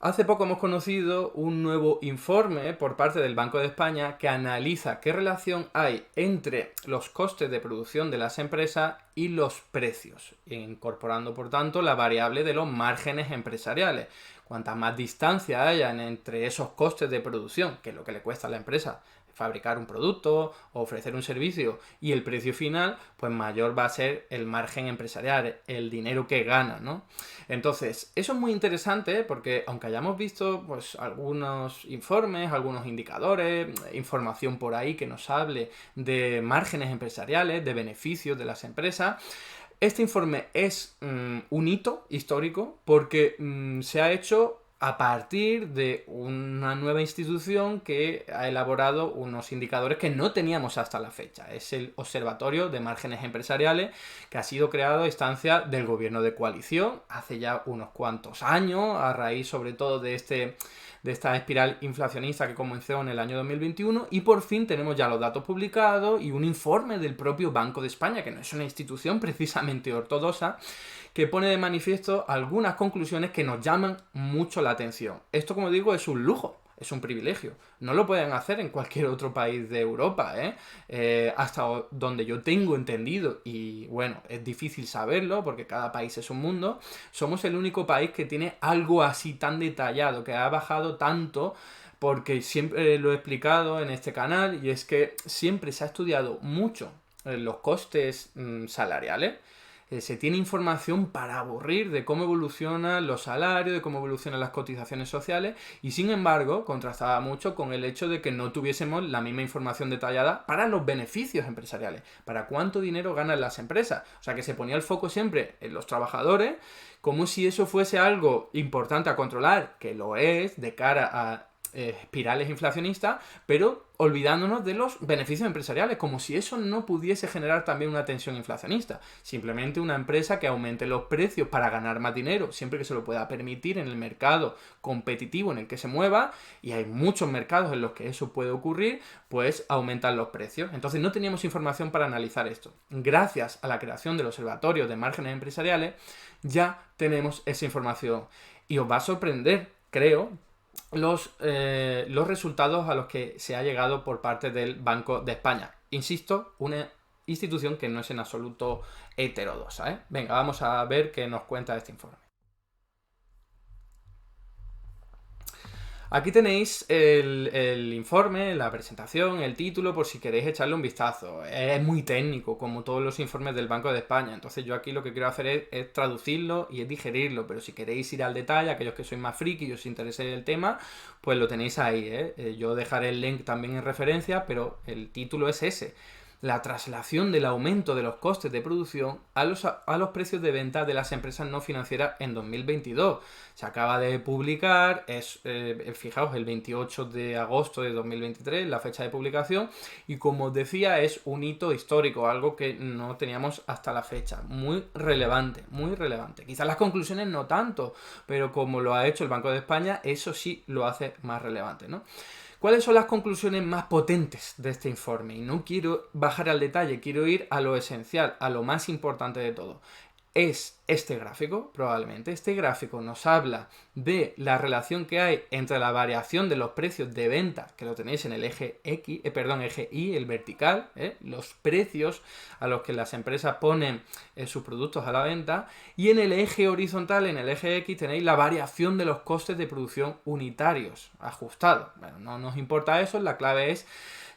Hace poco hemos conocido un nuevo informe por parte del Banco de España que analiza qué relación hay entre los costes de producción de las empresas y los precios, incorporando por tanto la variable de los márgenes empresariales. Cuanta más distancia haya entre esos costes de producción, que es lo que le cuesta a la empresa fabricar un producto o ofrecer un servicio, y el precio final, pues mayor va a ser el margen empresarial, el dinero que gana, ¿no? Entonces, eso es muy interesante porque aunque hayamos visto pues algunos informes, algunos indicadores, información por ahí que nos hable de márgenes empresariales, de beneficios de las empresas, este informe es un hito histórico porque se ha hecho a partir de una nueva institución que ha elaborado unos indicadores que no teníamos hasta la fecha. Es el Observatorio de Márgenes Empresariales, que ha sido creado a instancia del gobierno de coalición hace ya unos cuantos años, a raíz sobre todo de esta espiral inflacionista que comenzó en el año 2021, y por fin tenemos ya los datos publicados y un informe del propio Banco de España, que no es una institución precisamente ortodoxa, que pone de manifiesto algunas conclusiones que nos llaman mucho la atención. Esto, como digo, es un lujo, es un privilegio. No lo pueden hacer en cualquier otro país de Europa, hasta donde yo tengo entendido, y bueno, es difícil saberlo porque cada país es un mundo, somos el único país que tiene algo así tan detallado, que ha bajado tanto, porque siempre lo he explicado en este canal, y es que siempre se ha estudiado mucho los costes salariales. Se tiene información para aburrir de cómo evolucionan los salarios, de cómo evolucionan las cotizaciones sociales, y sin embargo contrastaba mucho con el hecho de que no tuviésemos la misma información detallada para los beneficios empresariales, para cuánto dinero ganan las empresas. O sea, que se ponía el foco siempre en los trabajadores, como si eso fuese algo importante a controlar, que lo es de cara a espirales inflacionistas, pero olvidándonos de los beneficios empresariales, como si eso no pudiese generar también una tensión inflacionista. Simplemente una empresa que aumente los precios para ganar más dinero, siempre que se lo pueda permitir en el mercado competitivo en el que se mueva, y hay muchos mercados en los que eso puede ocurrir, pues aumentan los precios. Entonces no teníamos información para analizar esto. Gracias a la creación del Observatorio de Márgenes Empresariales, ya tenemos esa información. Y os va a sorprender, creo, los resultados a los que se ha llegado por parte del Banco de España. Insisto, una institución que no es en absoluto heterodoxa, ¿eh? Venga, vamos a ver qué nos cuenta este informe. Aquí tenéis el informe, la presentación, el título, por si queréis echarle un vistazo. Es muy técnico, como todos los informes del Banco de España. Entonces yo aquí lo que quiero hacer es traducirlo y es digerirlo. Pero si queréis ir al detalle, aquellos que sois más friki y os interese el tema, pues lo tenéis ahí, ¿eh? Yo dejaré el link también en referencia, pero el título es ese: la traslación del aumento de los costes de producción a los precios de venta de las empresas no financieras en 2022. Se acaba de publicar, fijaos, el 28 de agosto de 2023, la fecha de publicación, y como os decía, es un hito histórico, algo que no teníamos hasta la fecha. Muy relevante, muy relevante. Quizás las conclusiones no tanto, pero como lo ha hecho el Banco de España, eso sí lo hace más relevante, ¿no? ¿Cuáles son las conclusiones más potentes de este informe? Y no quiero bajar al detalle, quiero ir a lo esencial, a lo más importante de todo. Es este gráfico, probablemente. Este gráfico nos habla de la relación que hay entre la variación de los precios de venta, que lo tenéis en el eje eje Y, el vertical, los precios a los que las empresas ponen sus productos a la venta, y en el eje horizontal, en el eje X, tenéis la variación de los costes de producción unitarios, ajustados. Bueno, no nos importa eso, la clave es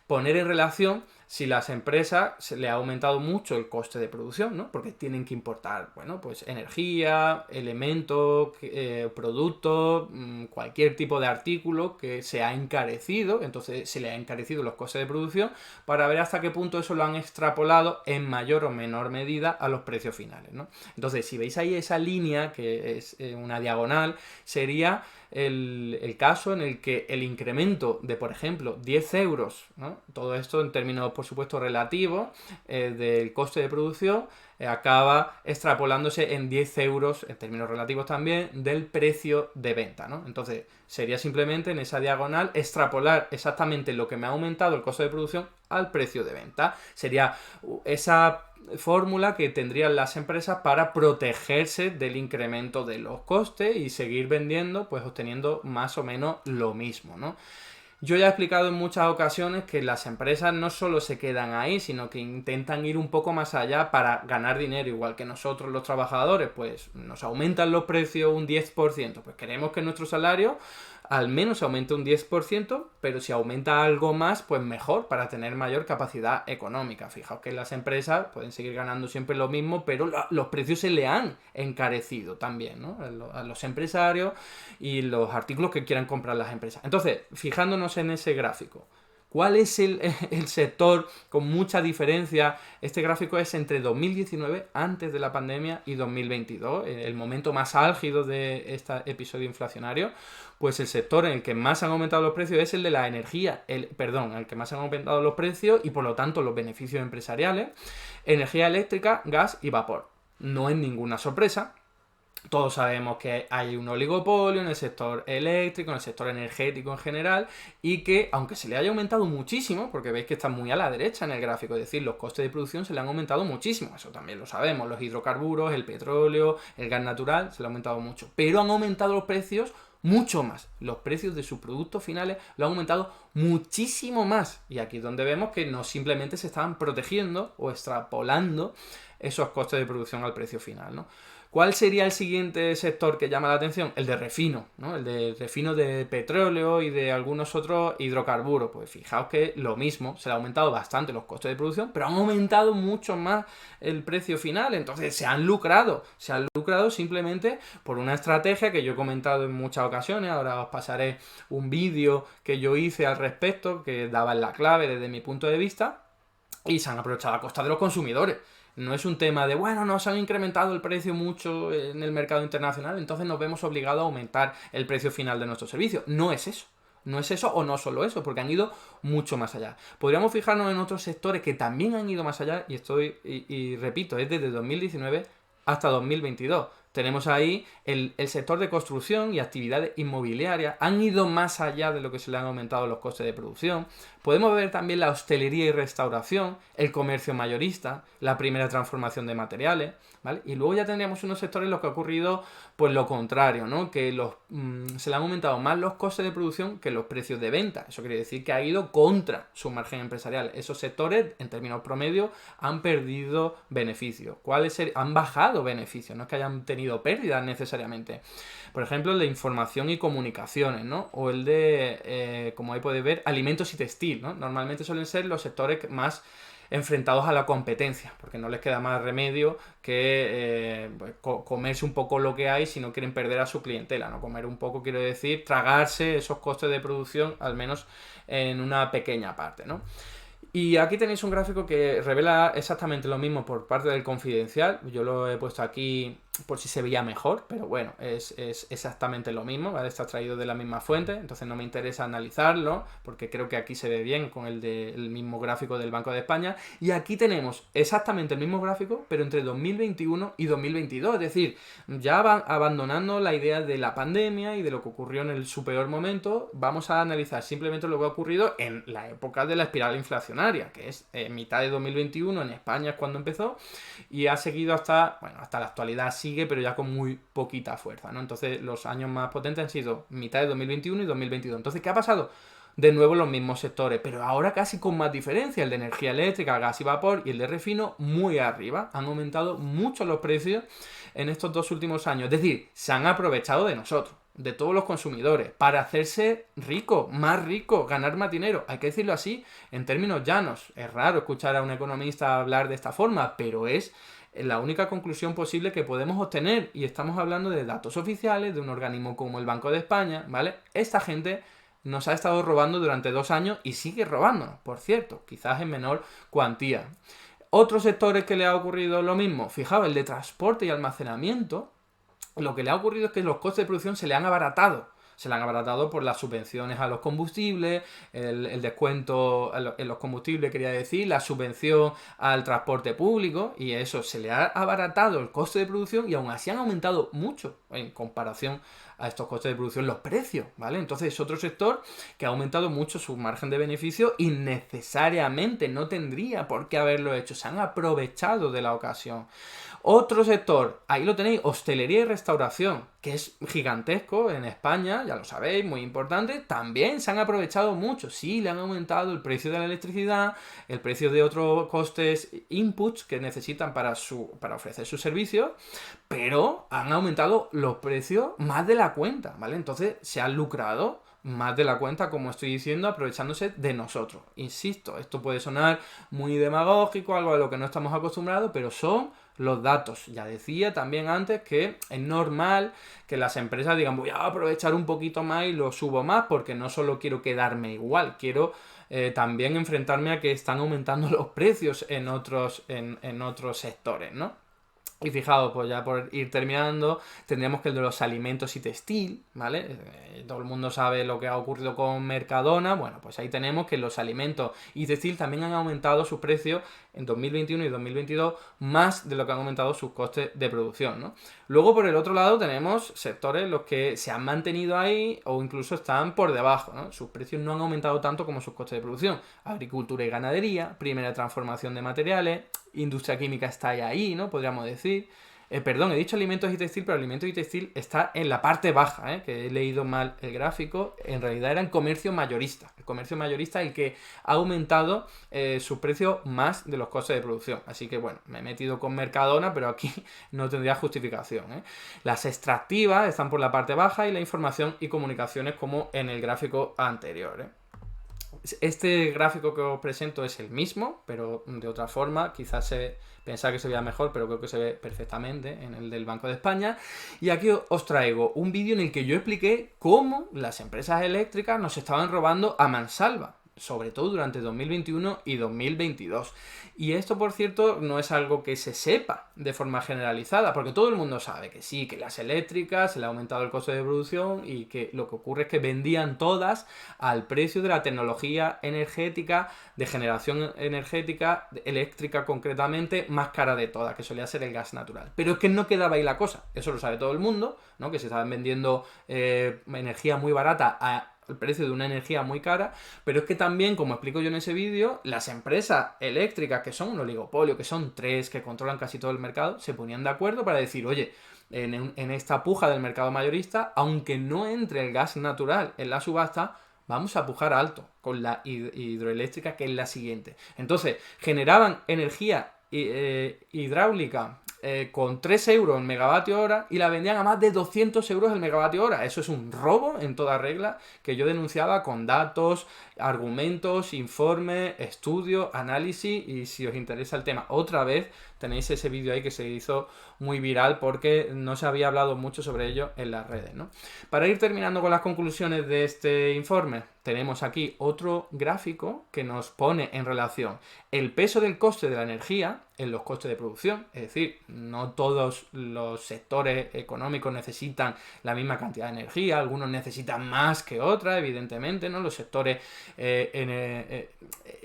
poner en relación si las empresas se le ha aumentado mucho el coste de producción, ¿no? Porque tienen que importar, bueno, pues energía, elementos, productos, cualquier tipo de artículo que se ha encarecido, entonces se le ha encarecido los costes de producción, para ver hasta qué punto eso lo han extrapolado en mayor o menor medida a los precios finales, ¿no? Entonces, si veis ahí esa línea, que es una diagonal, sería el caso en el que el incremento de, por ejemplo, 10 euros, ¿no? Todo esto en términos, por supuesto, relativos, del coste de producción, acaba extrapolándose en 10 euros, en términos relativos también, del precio de venta, ¿no? Entonces, sería simplemente en esa diagonal extrapolar exactamente lo que me ha aumentado el coste de producción al precio de venta. Sería esa fórmula que tendrían las empresas para protegerse del incremento de los costes y seguir vendiendo, pues obteniendo más o menos lo mismo, ¿no? Yo ya he explicado en muchas ocasiones que las empresas no solo se quedan ahí, sino que intentan ir un poco más allá para ganar dinero, igual que nosotros los trabajadores, pues nos aumentan los precios un 10%, pues queremos que nuestro salario al menos aumente un 10%, pero si aumenta algo más, pues mejor, para tener mayor capacidad económica. Fijaos que las empresas pueden seguir ganando siempre lo mismo, pero los precios se le han encarecido también, ¿no? A los empresarios y los artículos que quieran comprar las empresas. Entonces, fijándonos en ese gráfico, ¿cuál es el sector con mucha diferencia? Este gráfico es entre 2019, antes de la pandemia, y 2022, el momento más álgido de este episodio inflacionario. Pues el sector en el que más han aumentado los precios es el de la energía, el que más han aumentado los precios y por lo tanto los beneficios empresariales: energía eléctrica, gas y vapor. No es ninguna sorpresa. Todos sabemos que hay un oligopolio en el sector eléctrico, en el sector energético en general, y que, aunque se le haya aumentado muchísimo, porque veis que está muy a la derecha en el gráfico, es decir, los costes de producción se le han aumentado muchísimo, eso también lo sabemos, los hidrocarburos, el petróleo, el gas natural, se le ha aumentado mucho, pero han aumentado los precios mucho más. Los precios de sus productos finales lo han aumentado muchísimo más, y aquí es donde vemos que no simplemente se estaban protegiendo o extrapolando esos costes de producción al precio final, ¿no? ¿Cuál sería el siguiente sector que llama la atención? El de refino, ¿no? El de refino de petróleo y de algunos otros hidrocarburos. Pues fijaos que lo mismo, se le ha aumentado bastante los costes de producción, pero han aumentado mucho más el precio final. Entonces se han lucrado simplemente por una estrategia que yo he comentado en muchas ocasiones. Ahora os pasaré un vídeo que yo hice al respecto, que daba la clave desde mi punto de vista, y se han aprovechado a costa de los consumidores. No es un tema de, bueno, nos han incrementado el precio mucho en el mercado internacional, entonces nos vemos obligados a aumentar el precio final de nuestro servicio. No es eso. No es eso, o no solo eso, porque han ido mucho más allá. Podríamos fijarnos en otros sectores que también han ido más allá, y repito, es desde 2019 hasta 2022. Tenemos ahí el sector de construcción y actividades inmobiliarias. Han ido más allá de lo que se le han aumentado los costes de producción. Podemos ver también la hostelería y restauración, el comercio mayorista, la primera transformación de materiales, ¿vale? Y luego ya tendríamos unos sectores en los que ha ocurrido pues lo contrario, ¿no? Que se le han aumentado más los costes de producción que los precios de venta. Eso quiere decir que ha ido contra su margen empresarial. Esos sectores, en términos promedio, han perdido beneficios. Han bajado beneficios, no es que hayan tenido pérdidas necesariamente. Por ejemplo, el de información y comunicaciones, ¿no? O el de, como ahí podéis ver, alimentos y textil, ¿no? Normalmente suelen ser los sectores más enfrentados a la competencia, porque no les queda más remedio que pues, comerse un poco lo que hay si no quieren perder a su clientela, ¿no? Comer un poco quiero decir tragarse esos costes de producción, al menos en una pequeña parte, ¿no? Y aquí tenéis un gráfico que revela exactamente lo mismo por parte del Confidencial. Yo lo he puesto aquí por si se veía mejor, pero bueno, es exactamente lo mismo, ¿vale? Está traído de la misma fuente, entonces no me interesa analizarlo, porque creo que aquí se ve bien con el mismo gráfico del Banco de España. Y aquí tenemos exactamente el mismo gráfico, pero entre 2021 y 2022, es decir, ya van abandonando la idea de la pandemia y de lo que ocurrió en su peor momento. Vamos a analizar simplemente lo que ha ocurrido en la época de la espiral inflacionaria, que es mitad de 2021, en España es cuando empezó, y ha seguido hasta la actualidad, sigue, pero ya con muy poquita fuerza, ¿no? Entonces los años más potentes han sido mitad de 2021 y 2022. Entonces, ¿qué ha pasado? De nuevo los mismos sectores, pero ahora casi con más diferencia. El de energía eléctrica, gas y vapor, y el de refino muy arriba. Han aumentado mucho los precios en estos 2 últimos años. Es decir, se han aprovechado de nosotros, de todos los consumidores, para hacerse rico, más rico, ganar más dinero. Hay que decirlo así, en términos llanos. Es raro escuchar a un economista hablar de esta forma, pero es la única conclusión posible que podemos obtener, y estamos hablando de datos oficiales de un organismo como el Banco de España, ¿vale? Esta gente nos ha estado robando durante 2 años y sigue robándonos, por cierto, quizás en menor cuantía. Otros sectores que le ha ocurrido lo mismo, fijaos, el de transporte y almacenamiento, lo que le ha ocurrido es que los costes de producción se le han abaratado. Se la han abaratado por las subvenciones a los combustibles, el descuento en los combustibles, quería decir, la subvención al transporte público, y eso se le ha abaratado el coste de producción y aún así han aumentado mucho en comparación a estos costes de producción los precios, ¿vale? Entonces es otro sector que ha aumentado mucho su margen de beneficio y necesariamente no tendría por qué haberlo hecho. Se han aprovechado de la ocasión. Otro sector, ahí lo tenéis, hostelería y restauración, que es gigantesco en España, ya lo sabéis, muy importante. También se han aprovechado mucho. Sí, le han aumentado el precio de la electricidad, el precio de otros costes, inputs que necesitan para ofrecer sus servicios, pero han aumentado los precios más de la cuenta, ¿vale? Entonces se han lucrado más de la cuenta, como estoy diciendo, aprovechándose de nosotros. Insisto, esto puede sonar muy demagógico, algo a lo que no estamos acostumbrados, pero son los datos. Ya decía también antes que es normal que las empresas digan, voy a aprovechar un poquito más y lo subo más, porque no solo quiero quedarme igual, quiero también enfrentarme a que están aumentando los precios en otros sectores, ¿no? Y fijaos, pues ya por ir terminando, tendríamos que el de los alimentos y textil, ¿vale? Todo el mundo sabe lo que ha ocurrido con Mercadona. Bueno, pues ahí tenemos que los alimentos y textil también han aumentado sus precios en 2021 y 2022 más de lo que han aumentado sus costes de producción, ¿no? Luego, por el otro lado, tenemos sectores en los que se han mantenido ahí o incluso están por debajo, ¿no? Sus precios no han aumentado tanto como sus costes de producción. Agricultura y ganadería, primera transformación de materiales, industria química está ahí, ¿no? Podríamos decir. Perdón, he dicho alimentos y textil, pero alimentos y textil está en la parte baja, que he leído mal el gráfico. En realidad era en comercio mayorista. El comercio mayorista es el que ha aumentado sus precios más de los costes de producción. Así que bueno, me he metido con Mercadona, pero aquí no tendría justificación. Las extractivas están por la parte baja y la información y comunicaciones como en el gráfico anterior. Este gráfico que os presento es el mismo, pero de otra forma. Quizás pensaba que se veía mejor, pero creo que se ve perfectamente en el del Banco de España. Y aquí os traigo un vídeo en el que yo expliqué cómo las empresas eléctricas nos estaban robando a mansalva, sobre todo durante 2021 y 2022. Y esto, por cierto, no es algo que se sepa de forma generalizada, porque todo el mundo sabe que sí, que las eléctricas se le ha aumentado el coste de producción y que lo que ocurre es que vendían todas al precio de la tecnología energética, de generación energética, eléctrica concretamente, más cara de todas, que solía ser el gas natural. Pero es que no quedaba ahí la cosa, eso lo sabe todo el mundo, ¿no? Que se estaban vendiendo energía muy barata a el precio de una energía muy cara, pero es que también, como explico yo en ese vídeo, las empresas eléctricas, que son un oligopolio, que son tres, que controlan casi todo el mercado, se ponían de acuerdo para decir, oye, en esta puja del mercado mayorista, aunque no entre el gas natural en la subasta, vamos a pujar alto con la hidroeléctrica, que es la siguiente. Entonces, generaban energía hidráulica con 3 euros el megavatio hora y la vendían a más de 200 euros el megavatio hora. Eso es un robo en toda regla que yo denunciaba con datos, argumentos, informes, estudios, análisis, y si os interesa el tema otra vez tenéis ese vídeo ahí que se hizo muy viral porque no se había hablado mucho sobre ello en las redes, ¿no? Para ir terminando con las conclusiones de este informe, tenemos aquí otro gráfico que nos pone en relación el peso del coste de la energía en los costes de producción. Es decir, no todos los sectores económicos necesitan la misma cantidad de energía, algunos necesitan más que otras, evidentemente, ¿no? Los sectores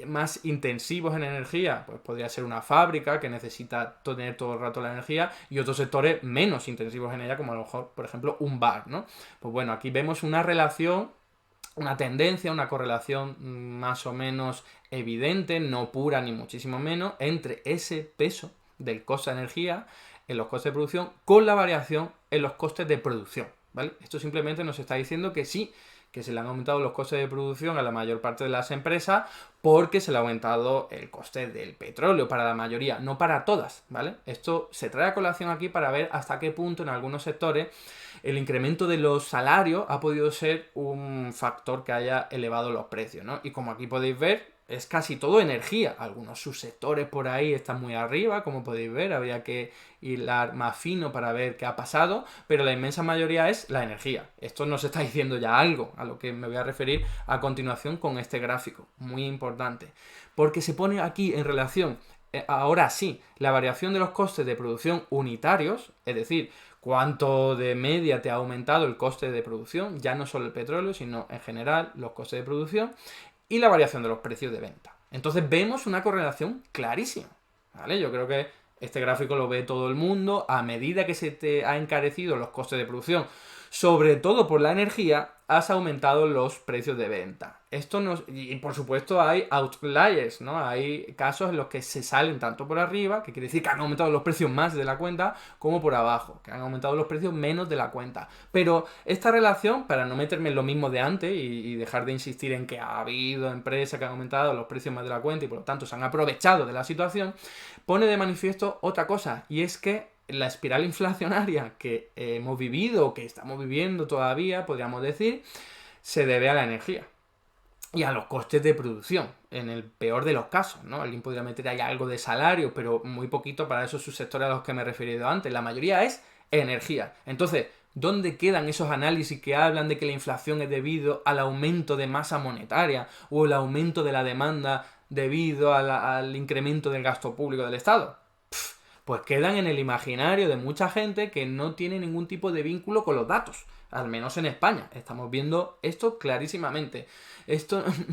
más intensivos en energía, pues podría ser una fábrica que necesita tener todo el rato la energía, y otros sectores menos intensivos en ella, como a lo mejor, por ejemplo, un bar, ¿no? Pues bueno, aquí vemos una relación, una tendencia, una correlación más o menos evidente, no pura ni muchísimo menos, entre ese peso del coste de energía en los costes de producción con la variación en los costes de producción, ¿vale? Esto simplemente nos está diciendo que sí, que se le han aumentado los costes de producción a la mayor parte de las empresas porque se le ha aumentado el coste del petróleo para la mayoría, no para todas, ¿vale? Esto se trae a colación aquí para ver hasta qué punto en algunos sectores el incremento de los salarios ha podido ser un factor que haya elevado los precios, ¿no? Y como aquí podéis ver, es casi todo energía. Algunos subsectores por ahí están muy arriba, como podéis ver, habría que hilar más fino para ver qué ha pasado, pero la inmensa mayoría es la energía. Esto nos está diciendo ya algo, a lo que me voy a referir a continuación con este gráfico, muy importante, porque se pone aquí en relación ahora sí, la variación de los costes de producción unitarios, es decir, cuánto de media te ha aumentado el coste de producción, ya no solo el petróleo, sino en general los costes de producción, y la variación de los precios de venta. Entonces vemos una correlación clarísima, ¿vale? Yo creo que este gráfico lo ve todo el mundo. A medida que se te ha encarecido los costes de producción, sobre todo por la energía, has aumentado los precios de venta. Esto no, y por supuesto hay outliers, ¿no? Hay casos en los que se salen tanto por arriba, que quiere decir que han aumentado los precios más de la cuenta, como por abajo, que han aumentado los precios menos de la cuenta. Pero esta relación, para no meterme en lo mismo de antes y dejar de insistir en que ha habido empresas que han aumentado los precios más de la cuenta y por lo tanto se han aprovechado de la situación, pone de manifiesto otra cosa, y es que la espiral inflacionaria que hemos vivido, que estamos viviendo todavía, podríamos decir, se debe a la energía y a los costes de producción, en el peor de los casos, ¿no? Alguien podría meter ahí algo de salario, pero muy poquito para esos subsectores a los que me he referido antes. La mayoría es energía. Entonces, ¿dónde quedan esos análisis que hablan de que la inflación es debido al aumento de masa monetaria o el aumento de la demanda debido al incremento del gasto público del Estado? Pues quedan en el imaginario de mucha gente que no tiene ningún tipo de vínculo con los datos, al menos en España. Estamos viendo esto clarísimamente.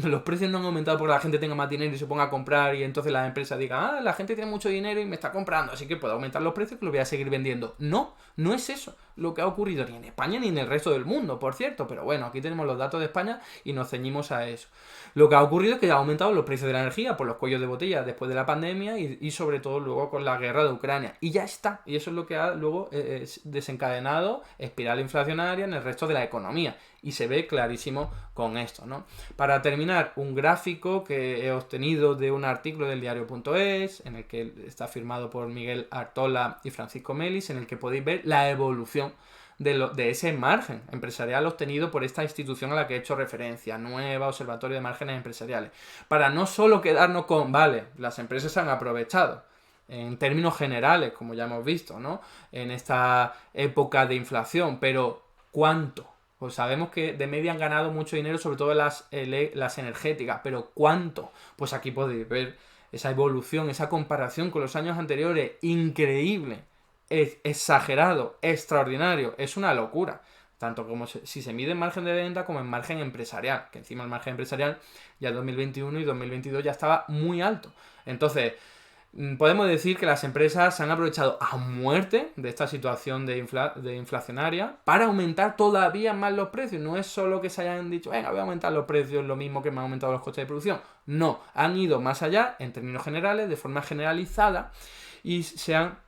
Los precios no han aumentado porque la gente tenga más dinero y se ponga a comprar y entonces las empresas digan, la gente tiene mucho dinero y me está comprando, así que puedo aumentar los precios que los voy a seguir vendiendo. No, no es eso lo que ha ocurrido ni en España ni en el resto del mundo, por cierto, pero bueno, aquí tenemos los datos de España y nos ceñimos a eso. Lo que ha ocurrido es que ha aumentado los precios de la energía por los cuellos de botella después de la pandemia y sobre todo luego con la guerra de Ucrania. Y ya está. Y eso es lo que ha luego desencadenado espiral inflacionaria en el resto de la economía. Y se ve clarísimo con esto, ¿no? Para terminar, un gráfico que he obtenido de un artículo del diario.es, en el que está firmado por Miguel Artola y Francisco Melis, en el que podéis ver la evolución de ese margen empresarial obtenido por esta institución a la que he hecho referencia, Nueva Observatorio de Márgenes Empresariales. Para no solo quedarnos con, vale, las empresas se han aprovechado, en términos generales, como ya hemos visto, ¿no? En esta época de inflación, pero ¿cuánto? Pues sabemos que de media han ganado mucho dinero, sobre todo las energéticas, pero ¿cuánto? Pues aquí podéis ver esa evolución, esa comparación con los años anteriores, increíble, es exagerado, extraordinario, es una locura. Tanto como si se mide en margen de venta como en margen empresarial, que encima el margen empresarial ya en 2021 y 2022 ya estaba muy alto. Entonces, podemos decir que las empresas se han aprovechado a muerte de esta situación de inflacionaria para aumentar todavía más los precios. No es solo que se hayan dicho, venga, voy a aumentar los precios, lo mismo que me han aumentado los costes de producción. No, han ido más allá, en términos generales, de forma generalizada, y se han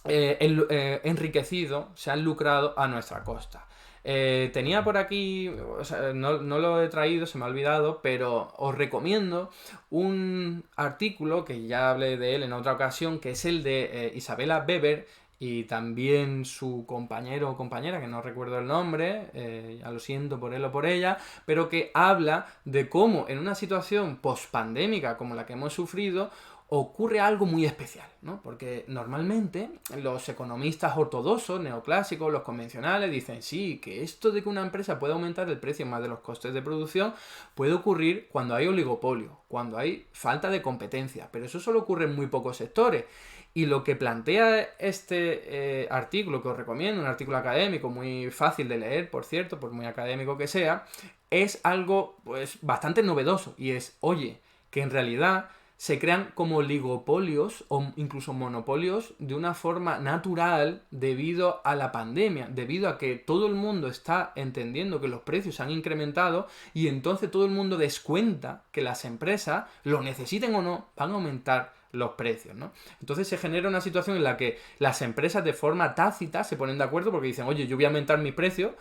enriquecido, se han lucrado a nuestra costa. Tenía por aquí, o sea, no lo he traído, se me ha olvidado, pero os recomiendo un artículo que ya hablé de él en otra ocasión, que es el de Isabella Weber y también su compañero o compañera, que no recuerdo el nombre, ya lo siento por él o por ella, pero que habla de cómo en una situación pospandémica como la que hemos sufrido, ocurre algo muy especial, ¿no? Porque normalmente los economistas ortodoxos, neoclásicos, los convencionales, dicen sí, que esto de que una empresa puede aumentar el precio más de los costes de producción puede ocurrir cuando hay oligopolio, cuando hay falta de competencia, pero eso solo ocurre en muy pocos sectores. Y lo que plantea este artículo, que os recomiendo, un artículo académico muy fácil de leer, por cierto, por muy académico que sea, es algo pues bastante novedoso, y es, oye, que en realidad se crean como oligopolios o incluso monopolios de una forma natural debido a la pandemia, debido a que todo el mundo está entendiendo que los precios se han incrementado y entonces todo el mundo descuenta que las empresas, lo necesiten o no, van a aumentar los precios, ¿no? Entonces se genera una situación en la que las empresas de forma tácita se ponen de acuerdo porque dicen, oye, yo voy a aumentar mi precio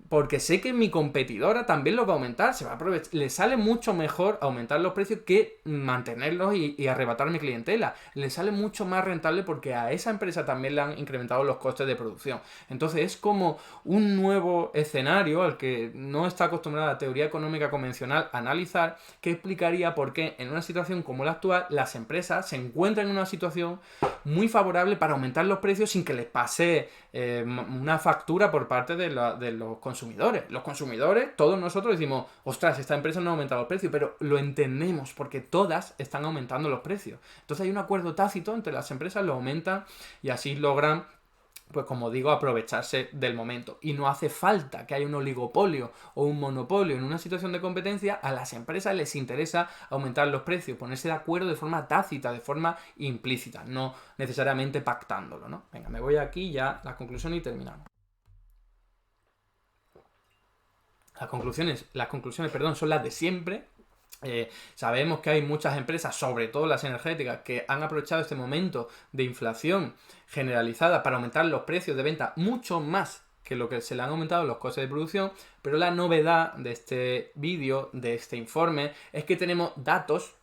porque sé que mi competidora también los va a aumentar, se va a aprovechar, le sale mucho mejor aumentar los precios que mantenerlos y arrebatar mi clientela. Le sale mucho más rentable porque a esa empresa también le han incrementado los costes de producción. Entonces es como un nuevo escenario al que no está acostumbrada la teoría económica convencional a analizar, que explicaría por qué en una situación como la actual las empresas se encuentran en una situación muy favorable para aumentar los precios sin que les pase una factura por parte de los consumidores consumidores. Los consumidores, todos nosotros decimos, ostras, esta empresa no ha aumentado los precios, pero lo entendemos porque todas están aumentando los precios. Entonces hay un acuerdo tácito entre las empresas, lo aumentan y así logran, pues como digo, aprovecharse del momento. Y no hace falta que haya un oligopolio o un monopolio. En una situación de competencia, a las empresas les interesa aumentar los precios, ponerse de acuerdo de forma tácita, de forma implícita, no necesariamente pactándolo, ¿no? Venga, me voy aquí ya, las conclusiones y terminamos. Las conclusiones, perdón, son las de siempre. Sabemos que hay muchas empresas, sobre todo las energéticas, que han aprovechado este momento de inflación generalizada para aumentar los precios de venta mucho más que lo que se le han aumentado los costes de producción, pero la novedad de este vídeo, de este informe, es que tenemos datos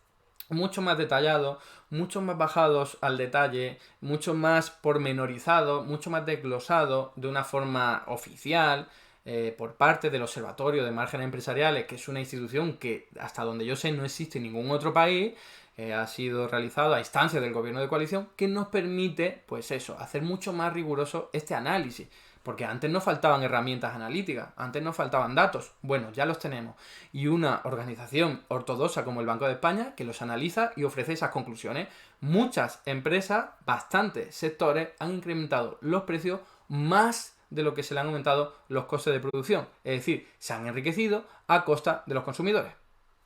mucho más detallados, mucho más bajados al detalle, mucho más pormenorizados, mucho más desglosados de una forma oficial, por parte del Observatorio de Márgenes Empresariales, que es una institución que, hasta donde yo sé, no existe en ningún otro país, ha sido realizado a instancias del gobierno de coalición, que nos permite, pues eso, hacer mucho más riguroso este análisis. Porque antes nos faltaban herramientas analíticas, antes nos faltaban datos. Bueno, ya los tenemos. Y una organización ortodoxa como el Banco de España que los analiza y ofrece esas conclusiones. Muchas empresas, bastantes sectores, han incrementado los precios más de lo que se le han aumentado los costes de producción. Es decir, se han enriquecido a costa de los consumidores.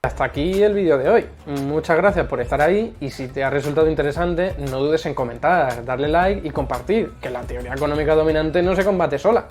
Hasta aquí el vídeo de hoy. Muchas gracias por estar ahí y si te ha resultado interesante, no dudes en comentar, darle like y compartir, que la teoría económica dominante no se combate sola.